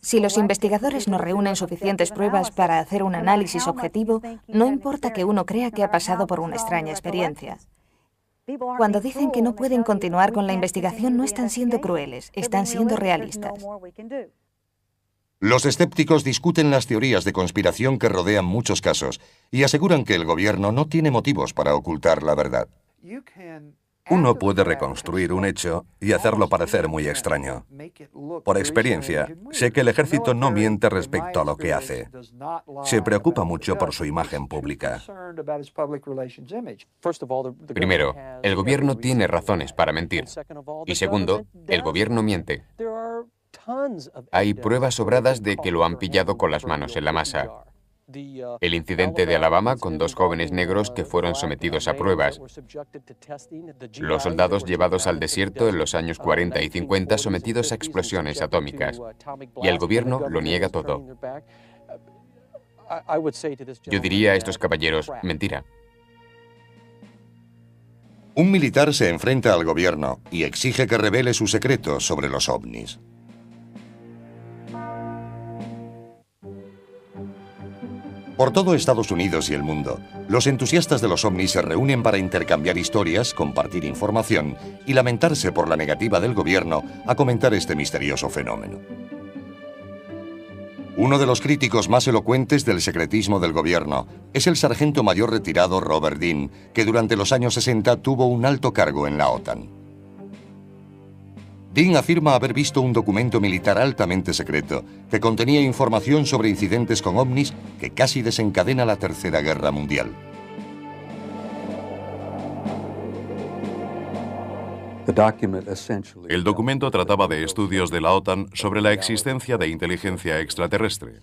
Si los investigadores no reúnen suficientes pruebas para hacer un análisis objetivo, no importa que uno crea que ha pasado por una extraña experiencia. Cuando dicen que no pueden continuar con la investigación, no están siendo crueles, están siendo realistas. Los escépticos discuten las teorías de conspiración que rodean muchos casos y aseguran que el gobierno no tiene motivos para ocultar la verdad. Uno puede reconstruir un hecho y hacerlo parecer muy extraño. Por experiencia, sé que el ejército no miente respecto a lo que hace. Se preocupa mucho por su imagen pública. Primero, el gobierno tiene razones para mentir. Y segundo, el gobierno miente. Hay pruebas sobradas de que lo han pillado con las manos en la masa. El incidente de Alabama con dos jóvenes negros que fueron sometidos a pruebas. Los soldados llevados al desierto en los años 40 y 50 sometidos a explosiones atómicas. Y el gobierno lo niega todo. Yo diría a estos caballeros, mentira. Un militar se enfrenta al gobierno y exige que revele sus secretos sobre los ovnis. Por todo Estados Unidos y el mundo, los entusiastas de los ovnis se reúnen para intercambiar historias, compartir información y lamentarse por la negativa del gobierno a comentar este misterioso fenómeno. Uno de los críticos más elocuentes del secretismo del gobierno es el sargento mayor retirado Robert Dean, que durante los años 60 tuvo un alto cargo en la OTAN. Dean afirma haber visto un documento militar altamente secreto que contenía información sobre incidentes con ovnis que casi desencadena la Tercera Guerra Mundial. El documento trataba de estudios de la OTAN sobre la existencia de inteligencia extraterrestre,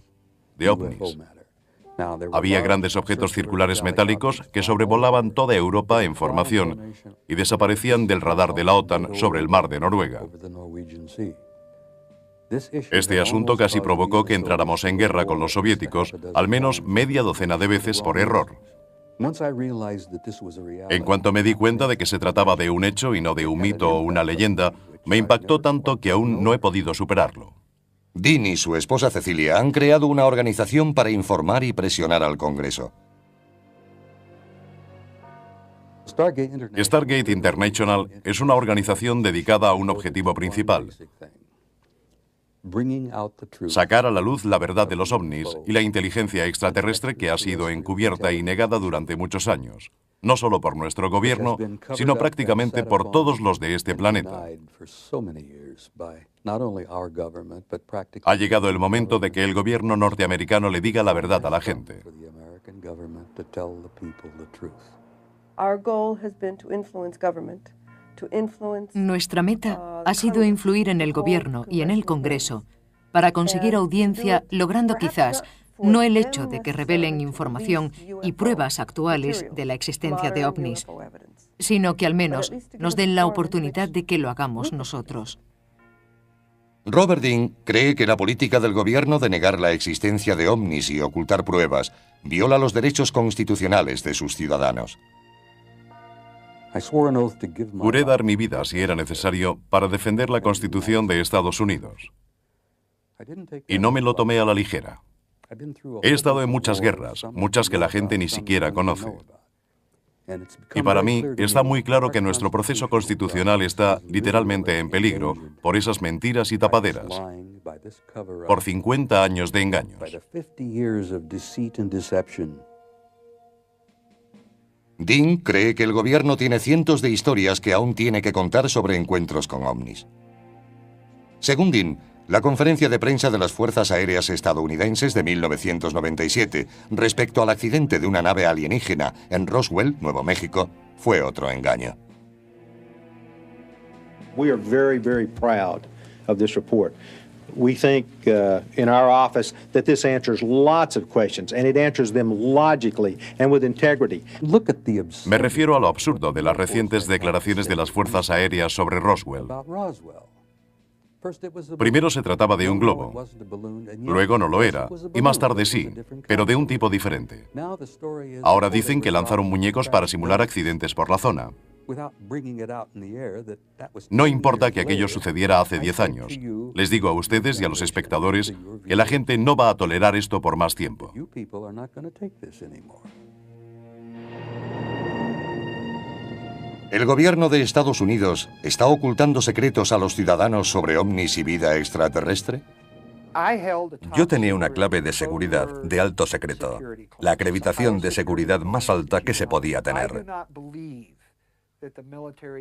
de ovnis. Había grandes objetos circulares metálicos que sobrevolaban toda Europa en formación y desaparecían del radar de la OTAN sobre el mar de Noruega. Este asunto casi provocó que entráramos en guerra con los soviéticos al menos media docena de veces por error. En cuanto me di cuenta de que se trataba de un hecho y no de un mito o una leyenda, me impactó tanto que aún no he podido superarlo. Dean y su esposa Cecilia han creado una organización para informar y presionar al Congreso. Stargate International es una organización dedicada a un objetivo principal: sacar a la luz la verdad de los ovnis y la inteligencia extraterrestre que ha sido encubierta y negada durante muchos años, no solo por nuestro gobierno, sino prácticamente por todos los de este planeta. Ha llegado el momento de que el gobierno norteamericano le diga la verdad a la gente. Nuestra meta ha sido influir en el gobierno y en el Congreso para conseguir audiencia, logrando quizás no el hecho de que revelen información y pruebas actuales de la existencia de ovnis, sino que al menos nos den la oportunidad de que lo hagamos nosotros. Robert Dean cree que la política del gobierno de negar la existencia de ovnis y ocultar pruebas viola los derechos constitucionales de sus ciudadanos. Juré dar mi vida, si era necesario, para defender la Constitución de Estados Unidos. Y no me lo tomé a la ligera. He estado en muchas guerras, muchas que la gente ni siquiera conoce. Y para mí está muy claro que nuestro proceso constitucional está literalmente en peligro por esas mentiras y tapaderas, por 50 años de engaños. Dean cree que el gobierno tiene cientos de historias que aún tiene que contar sobre encuentros con ovnis. Según Dean, la conferencia de prensa de las Fuerzas Aéreas Estadounidenses de 1997 respecto al accidente de una nave alienígena en Roswell, Nuevo México, fue otro engaño. We are very, very proud of this report. We think in our office that this answers lots of questions, and it answers them logically and with integrity. Me refiero a lo absurdo de las recientes declaraciones de las Fuerzas Aéreas sobre Roswell. Primero se trataba de un globo, luego no lo era, y más tarde sí, pero de un tipo diferente. Ahora dicen que lanzaron muñecos para simular accidentes por la zona. No importa que aquello sucediera hace 10 años. Les digo a ustedes y a los espectadores que la gente no va a tolerar esto por más tiempo. ¿El gobierno de Estados Unidos está ocultando secretos a los ciudadanos sobre ovnis y vida extraterrestre? Yo tenía una clave de seguridad de alto secreto, la acreditación de seguridad más alta que se podía tener.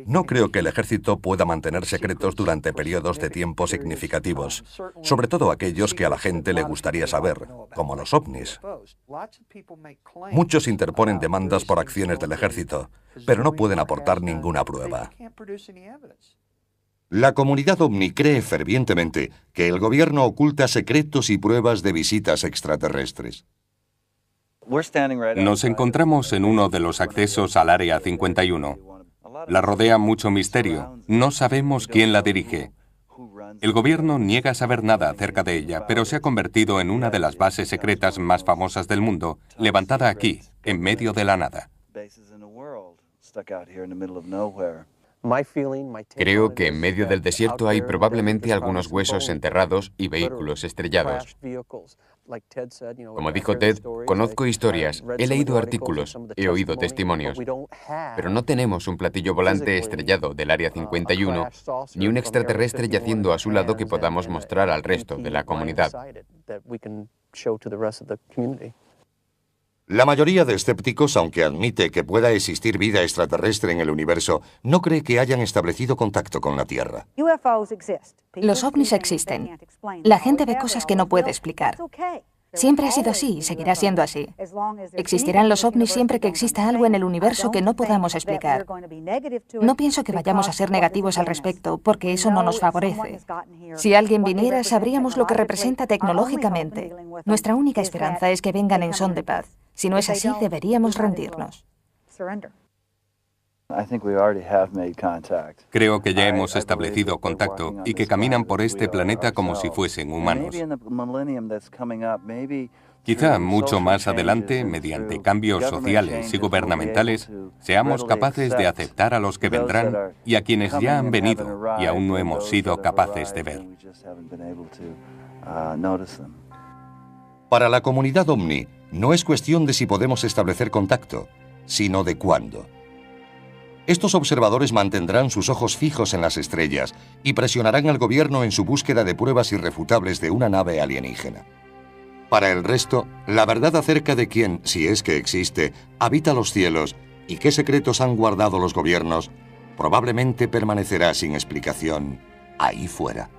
No creo que el ejército pueda mantener secretos durante periodos de tiempo significativos, sobre todo aquellos que a la gente le gustaría saber, como los ovnis. Muchos interponen demandas por acciones del ejército, pero no pueden aportar ninguna prueba. La comunidad ovni cree fervientemente que el gobierno oculta secretos y pruebas de visitas extraterrestres. Nos encontramos en uno de los accesos al Área 51. La rodea mucho misterio. No sabemos quién la dirige. El gobierno niega saber nada acerca de ella, pero se ha convertido en una de las bases secretas más famosas del mundo, levantada aquí, en medio de la nada. Creo que en medio del desierto hay probablemente algunos huesos enterrados y vehículos estrellados. Como dijo Ted, conozco historias, he leído artículos, he oído testimonios, pero no tenemos un platillo volante estrellado del Área 51, ni un extraterrestre yaciendo a su lado que podamos mostrar al resto de la comunidad. La mayoría de escépticos, aunque admite que pueda existir vida extraterrestre en el universo, no cree que hayan establecido contacto con la Tierra. Los ovnis existen. La gente ve cosas que no puede explicar. Siempre ha sido así y seguirá siendo así. Existirán los ovnis siempre que exista algo en el universo que no podamos explicar. No pienso que vayamos a ser negativos al respecto, porque eso no nos favorece. Si alguien viniera, sabríamos lo que representa tecnológicamente. Nuestra única esperanza es que vengan en son de paz. Si no es así, deberíamos rendirnos. Creo que ya hemos establecido contacto y que caminan por este planeta como si fuesen humanos. Quizá mucho más adelante, mediante cambios sociales y gubernamentales, seamos capaces de aceptar a los que vendrán y a quienes ya han venido y aún no hemos sido capaces de ver. Para la comunidad OVNI, no es cuestión de si podemos establecer contacto, sino de cuándo. Estos observadores mantendrán sus ojos fijos en las estrellas y presionarán al gobierno en su búsqueda de pruebas irrefutables de una nave alienígena. Para el resto, la verdad acerca de quién, si es que existe, habita los cielos y qué secretos han guardado los gobiernos, probablemente permanecerá sin explicación ahí fuera.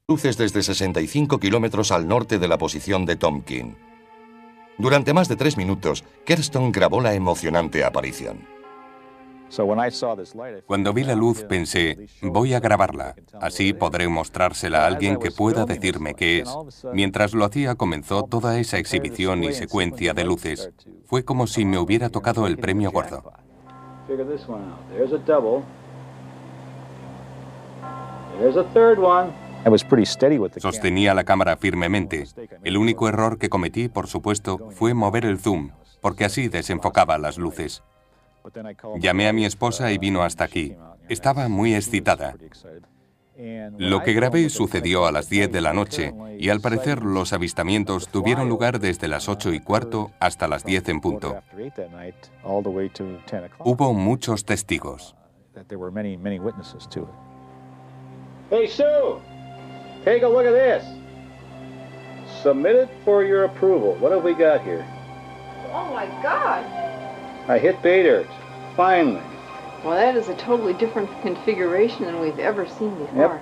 Luces desde 65 kilómetros al norte de la posición de Tompkin. Durante más de 3 minutos, Kerston grabó la emocionante aparición. Cuando vi la luz pensé, voy a grabarla, así podré mostrársela a alguien que pueda decirme qué es. Mientras lo hacía comenzó toda esa exhibición y secuencia de luces. Fue como si me hubiera tocado el premio gordo. Sostenía la cámara firmemente. El único error que cometí, por supuesto, fue mover el zoom, porque así desenfocaba las luces. Llamé a mi esposa y vino hasta aquí. Estaba muy excitada. Lo que grabé sucedió a las 10 de la noche y al parecer los avistamientos tuvieron lugar desde las 8:15 hasta las 10 en punto. Hubo muchos testigos. Hey, Sue! Take a look at this. Submitted for your approval. What have we got here? Oh my God! I hit pay dirt. Finally. Well, that is a totally different configuration than we've ever seen before.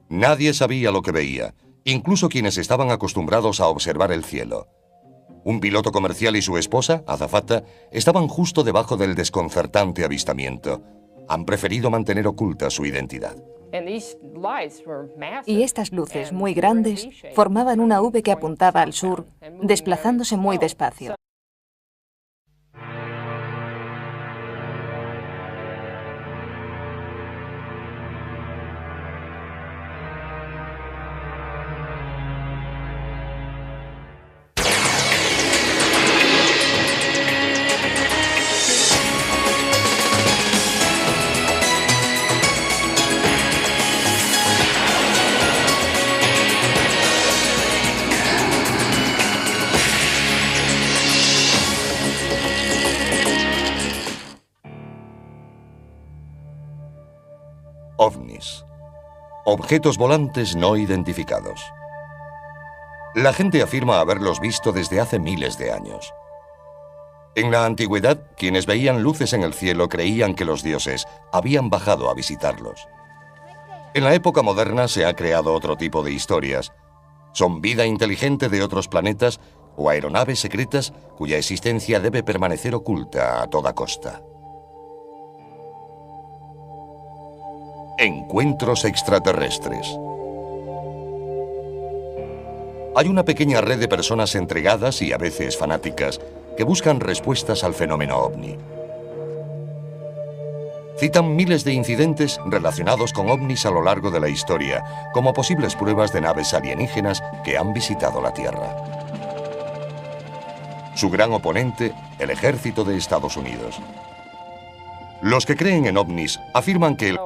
Nadie sabía lo que veía, incluso quienes estaban acostumbrados a observar el cielo. Un piloto comercial y su esposa, azafata, estaban justo debajo del desconcertante avistamiento. Han preferido mantener oculta su identidad. Y estas luces muy grandes formaban una V que apuntaba al sur, desplazándose muy despacio. OVNIs. Objetos volantes no identificados. La gente afirma haberlos visto desde hace miles de años. En la antigüedad, quienes veían luces en el cielo creían que los dioses habían bajado a visitarlos. En la época moderna se ha creado otro tipo de historias. Son vida inteligente de otros planetas o aeronaves secretas cuya existencia debe permanecer oculta a toda costa. Encuentros extraterrestres. Hay una pequeña red de personas entregadas y a veces fanáticas que buscan respuestas al fenómeno ovni. Citan miles de incidentes relacionados con ovnis a lo largo de la historia, como posibles pruebas de naves alienígenas que han visitado la Tierra. Su gran oponente, el ejército de Estados Unidos. Los que creen en ovnis afirman que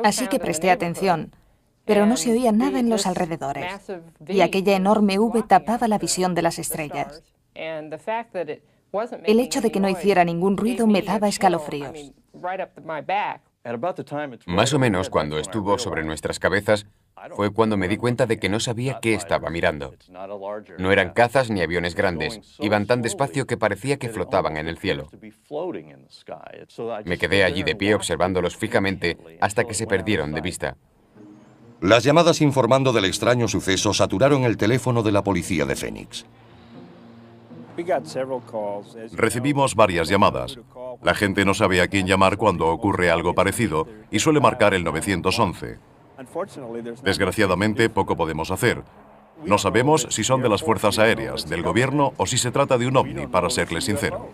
Así que presté atención, pero no se oía nada en los alrededores, y aquella enorme V tapaba la visión de las estrellas. El hecho de que no hiciera ningún ruido me daba escalofríos. Más o menos cuando estuvo sobre nuestras cabezas, fue cuando me di cuenta de que no sabía qué estaba mirando. No eran cazas ni aviones grandes, iban tan despacio que parecía que flotaban en el cielo. Me quedé allí de pie observándolos fijamente hasta que se perdieron de vista. Las llamadas informando del extraño suceso saturaron el teléfono de la policía de Phoenix. Recibimos varias llamadas. La gente no sabe a quién llamar cuando ocurre algo parecido y suele marcar el 911. Desgraciadamente, poco podemos hacer. No sabemos si son de las fuerzas aéreas, del gobierno o si se trata de un ovni, para serles sincero.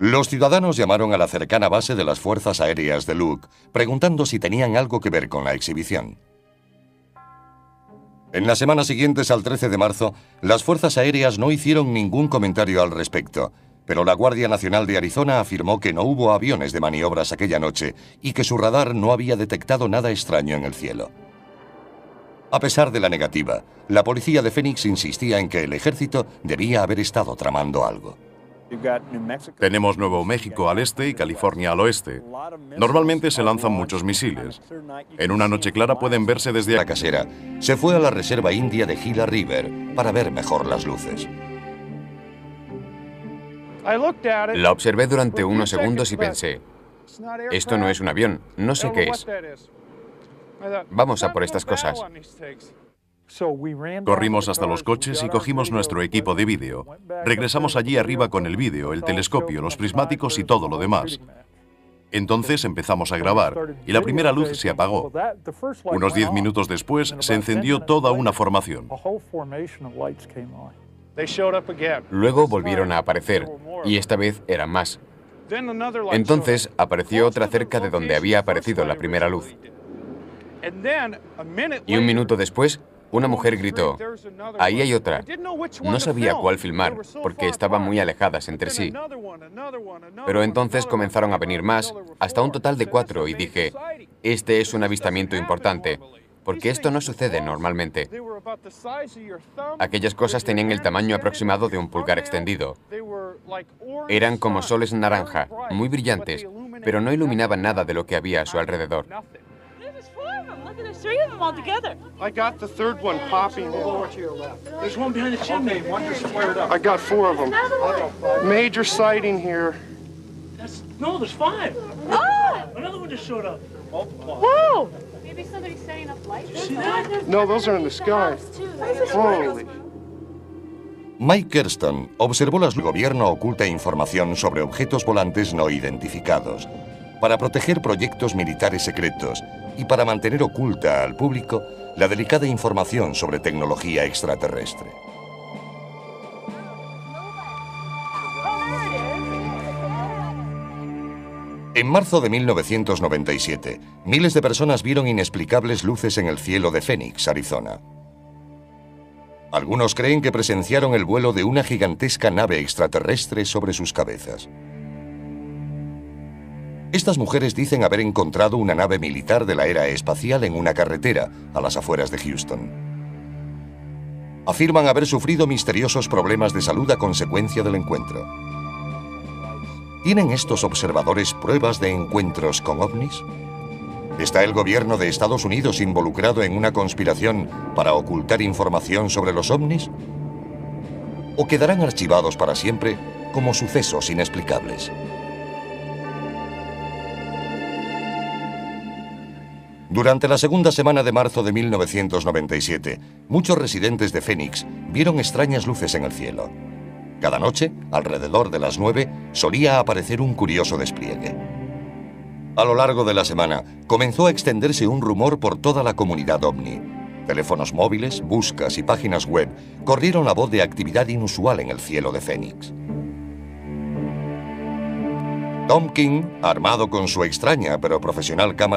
Los ciudadanos llamaron a la cercana base de las fuerzas aéreas de Luke, preguntando si tenían algo que ver con la exhibición. En las semanas siguientes al 13 de marzo, las fuerzas aéreas no hicieron ningún comentario al respecto, pero la Guardia Nacional de Arizona afirmó que no hubo aviones de maniobras aquella noche y que su radar no había detectado nada extraño en el cielo. A pesar de la negativa, la policía de Phoenix insistía en que el ejército debía haber estado tramando algo. Tenemos Nuevo México al este y California al oeste. Normalmente se lanzan muchos misiles. En una noche clara pueden verse desde la casera. Se fue a la reserva india de Gila River para ver mejor las luces. La observé durante unos segundos y pensé, esto no es un avión, no sé qué es. Vamos a por estas cosas. Corrimos hasta los coches y cogimos nuestro equipo de vídeo. Regresamos allí arriba con el vídeo, el telescopio, los prismáticos y todo lo demás. Entonces empezamos a grabar y la primera luz se apagó. Unos 10 minutos después se encendió toda una formación. Luego volvieron a aparecer y esta vez eran más. Entonces apareció otra cerca de donde había aparecido la primera luz. Y un minuto después, una mujer gritó, ahí hay otra. No sabía cuál filmar, porque estaban muy alejadas entre sí. Pero entonces comenzaron a venir más, hasta un total de 4, y dije, este es un avistamiento importante, porque esto no sucede normalmente. Aquellas cosas tenían el tamaño aproximado de un pulgar extendido. Eran como soles naranja, muy brillantes, pero no iluminaban nada de lo que había a su alrededor. I got the third one popping. There's one behind the chimney. One just flared up. I got 4 of them. Major sighting here. No, there's 5. Oh! Another one just showed up. Whoa! Maybe somebody's setting up lights. You see that? No, those are in the sky. Holy. Mike Kerston observó el gobierno oculta información sobre objetos volantes no identificados para proteger proyectos militares secretos y para mantener oculta al público la delicada información sobre tecnología extraterrestre. En marzo de 1997, miles de personas vieron inexplicables luces en el cielo de Phoenix, Arizona. Algunos creen que presenciaron el vuelo de una gigantesca nave extraterrestre sobre sus cabezas. Estas mujeres dicen haber encontrado una nave militar de la era espacial en una carretera a las afueras de Houston. Afirman haber sufrido misteriosos problemas de salud a consecuencia del encuentro. ¿Tienen estos observadores pruebas de encuentros con ovnis? ¿Está el gobierno de Estados Unidos involucrado en una conspiración para ocultar información sobre los ovnis? ¿O quedarán archivados para siempre como sucesos inexplicables? Durante la segunda semana de marzo de 1997, muchos residentes de Phoenix vieron extrañas luces en el cielo. Cada noche, alrededor de las 9, solía aparecer un curioso despliegue. A lo largo de la semana, comenzó a extenderse un rumor por toda la comunidad ovni. Teléfonos móviles, buscas y páginas web corrieron la voz de actividad inusual en el cielo de Phoenix. Tom King, armado con su extraña pero profesional cámara